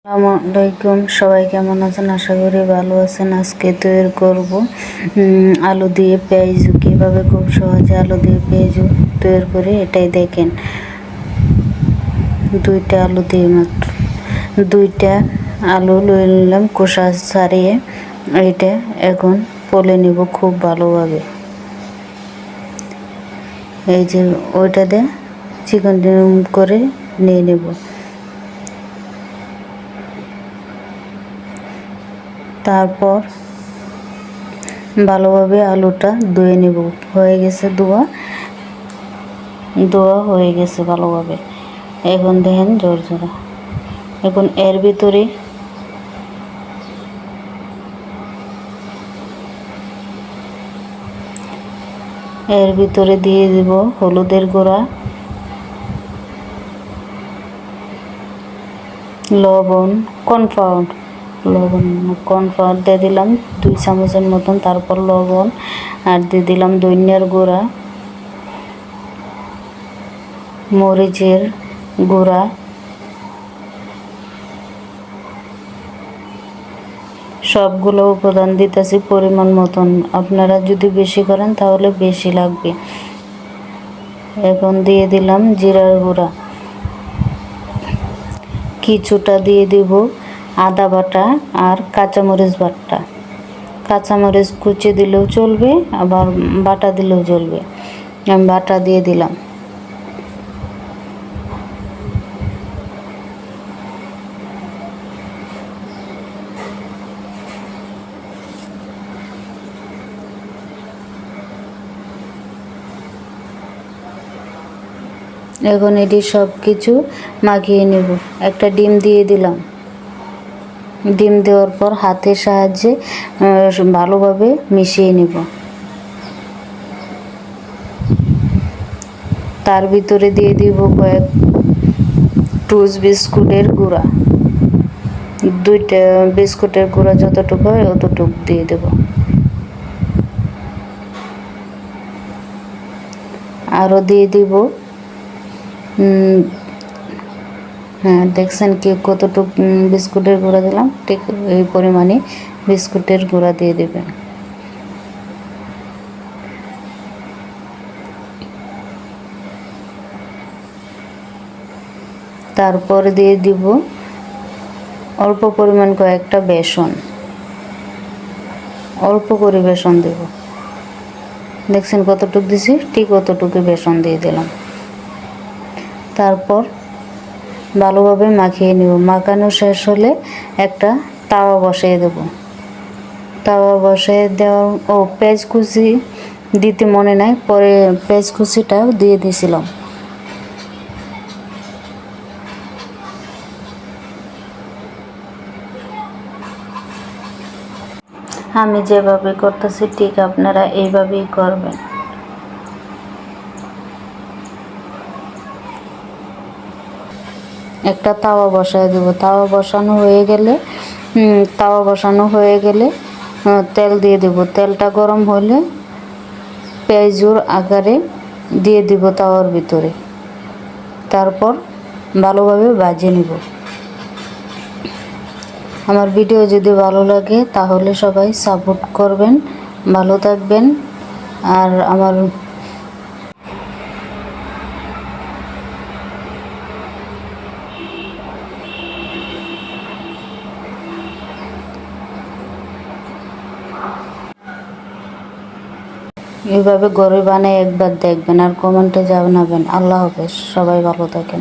আসসালামু আলাইকুম, সবাই কেমন আছেন? আশা করি ভালো আছেন। আজকে তৈরি করব আলু দিয়ে পেঁয়াজু। কীভাবে খুব সহজে আলু দিয়ে পেঁয়াজু তৈরি করে এটাই দেখেন। দুইটা আলু দিয়ে মাত্র দুইটা আলু লয়ে নিলাম, খোসা ছাড়িয়ে। এটা এখন পলে নেব খুব ভালোভাবে। এই যে ওইটাতে চিকন করে নিয়ে নেব। তারপর ভালোভাবে আলুটা ধুয়ে নেব। হয়ে গেছে ধোয়া হয়ে গেছে ভালোভাবে। এখন দেখেন ঝরঝরা। এখন এর ভিতরে দিয়ে দেব হলুদের গুঁড়া, লবণ, কর্নফ্লাওয়ার দিয়ে দিলাম 2 চামচের মতন। তারপর লবণ আর দিয়ে দিলাম ধনিয়ার গুঁড়া, মরিচের গুঁড়া, সবগুলো উপাদান দিতেছি পরিমাণ মতন। আপনারা যদি বেশি করেন তাহলে বেশি লাগবে। এখন দিয়ে দিলাম জিরার গুঁড়া, কিছুটা দিয়ে দিব আদা বাটা আর কাঁচামরিচ বাটা। কাঁচামরিচ কুচি দিলেও চলবে, আবার বাটা দিলেও চলবে। আমি বাটা দিয়ে দিলাম। এখন এটি সব কিছু মাখিয়ে নেব। একটা ডিম দিয়ে দিলাম। ডিম দেওয়ার পর হাতের সাহায্যে ভালোভাবে মিশিয়ে নেব। তার ভিতরে দিয়ে দিব কয়েক টুস বিস্কুটের গুঁড়া। 2টা বিস্কুটের গুঁড়া যতটুকু হয় অতটুকু দিয়ে দেব। আরও দিয়ে দিব, হ্যাঁ দেখছেন কি কতটুকু বিস্কুটের গুঁড়া দিলাম, ঠিক এই পরিমাণে বিস্কুটের গুঁড়া দিয়ে দেবেন। তারপর দিয়ে দিব অল্প পরিমাণ কয়েকটা বেসন, অল্প করে বেসন দেব। দেখছেন কতটুকু দিছি, ঠিক অতটুকু বেসন দিয়ে দিলাম। তারপর ভালোভাবে মাখিয়ে নেব। মাখানো শেষ হলে একটা তাওয়া বসিয়ে দেব। তাওয়া বসিয়ে দেওয়ার পেঁয়াজ কুচি দিতে মনে নাই, পরে পেঁয়াজ কুচিটাও দিয়ে দিয়েছিলাম। আমি যেভাবে করতেছি ঠিক আপনারা এইভাবেই করবেন। একটা তাওয়া বসায় দেব। তাওয়া বসানো হয়ে গেলে তেল দিয়ে দেব। তেলটা গরম হলে পেঁয়াজুর আকারে দিয়ে দিব তাওয়ার ভিতরে। তারপর ভালোভাবে ভাজে নিব। আমার ভিডিও যদি ভালো লাগে তাহলে সবাই সাপোর্ট করবেন, ভালো থাকবেন। আর আমার এইভাবে ঘরে বানিয়ে একবার দেখবেন আর কমেন্টে জানাবেন। আল্লাহ হাফেজ, সবাই ভালো থাকেন।